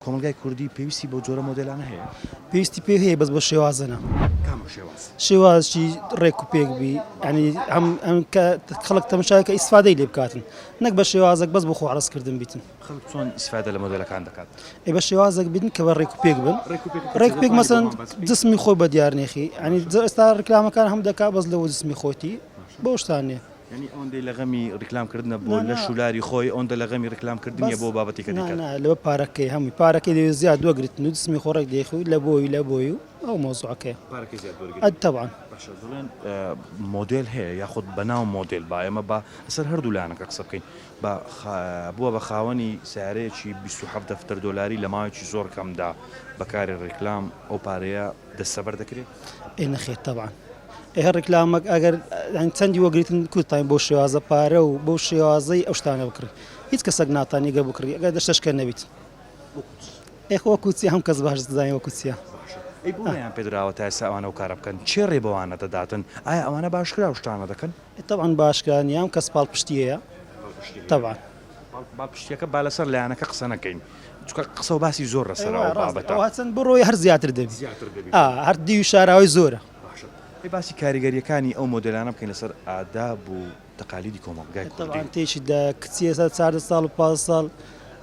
کۆمەلگای کوردی پێویستی بۆ جۆرە مۆدێلانە هەیە؟ پێویستی پێ هەیە بەس بە شێوازەنە. کام شێواز؟ شێوازی ڕێک و پێک بی، ینی خەڵک تەماشاکە ئیسفادەی لێ بکاتن، نەک بە شێوازێک بەس بۆ خۆ عەرزکردن بیتن. خەڵک چۆن ئیسفادە لە مۆدێلەکان دەکات؟ بە شێوازێک بیتن کە بە ڕێک و پێک بن. ڕێک و پێک مەسەن جسمی خۆی بە دیار نێخی، ینی ئێستا ڕکلامەکان هەم دەکات بەس لەوە جسمی خۆتی بۆ شتانێ. ینی ئەوەندەی لە غەمی ڕیکلامکردنە بۆ لە شولاری خۆی ئەوەندە لە غەمی ڕیکلامکردنیە بۆ بابەتێکە دیکە. لەوە پارەکەی هەمووی پارەکەی دەوێت زیاد دووەگرتن و جسمی خۆڕێک دێخی لە بۆی و ئەو مۆزوعەکەی. پارەکەی زیاد وەرگرت. طبعاً. باشە دەڵێن مۆدێل هەیە یاخود بەناو مۆدێل با ئێمە با لەسەر هەردوو لایەنەکە قسە بکەین. بووە بە خاوەنی سیارەیەکی 27 دەفتەر دۆلاری لە ماوەیەکی زۆر کەمدا بەکاری ڕیکلام ئەو پارەیە دەستەبەر دەکرێت؟ نەخێت طبعاً. هەر ڕیکلامەک ئەگەر چەندی وەگریتن کوتاین بۆ شێوازە پارە و بۆ شێوازەی ئەو شتانە بکڕی، هیچ کەسێک ناتوانێت گە بکڕی ئەگەر دەشتەشکە نەبیت. ئێخۆ کوچی هەم کەس باش دەزانێت وە کوچیە. ئەی بۆ نەیان پێدراوە تا ئێستا ئەوانە و کارە بکەن؟ چێ ڕێ بەوانە دەداتن؟ ئایا ئەوانە باشکرا و شتانە دەکەن؟ طبعاً باشکرانی ئەم کەس پاڵپشتیەیە. طبعاً. پاڵپشتیەکە با لەسەر لایەنەکە قسە نەکەین. چونکە قسە و باسی زۆر لەسەرەوە بابەتە. چەند بڕۆی هەر زیاتر دەبێت. هەر دی و شاراوی زۆرە. باسی کاریگەریەکانی ئەو مۆدلانە بکەین لەسەر ئاداب و تەقالیدی کۆمەلگای کوردی. تێشی کچیە 40 ساڵ و 5 ساڵ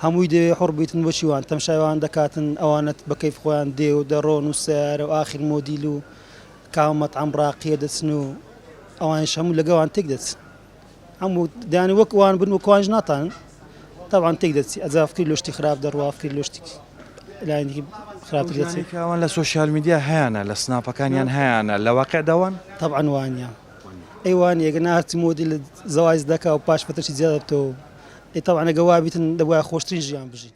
هەمووی دەوێ حڕ بیتن بۆ چیوان تەماشاوان دەکاتن، ئەوانەت بە کەیف خۆیان دێ و دەڕۆن و سیارە و ئاخر مۆدیل و کاومەت ئەمڕاقیە دەچن و ئەوانش هەموو لەگەوان تێک دەچن. هەموو دانی وەکوان بن و کوانج ناتان طبعاً تێک دەچی ئەجا فکری لۆشتی خراپ دەڕوا فکری لۆشتی لایەنی خراپتر دەچێت. ئەوان لە سۆشیال میدیا هەیەە لە سناپەکانیان هەیەە لە واقع داوان؟ طبعاً وانە. ئەیوان یەگە ناچی مۆدیل زەواج دەکا و پاش فترەی زیادەبتەوە. طبعاً ئەگە وا بیتن دەبووە خۆشترین ژیان بژین.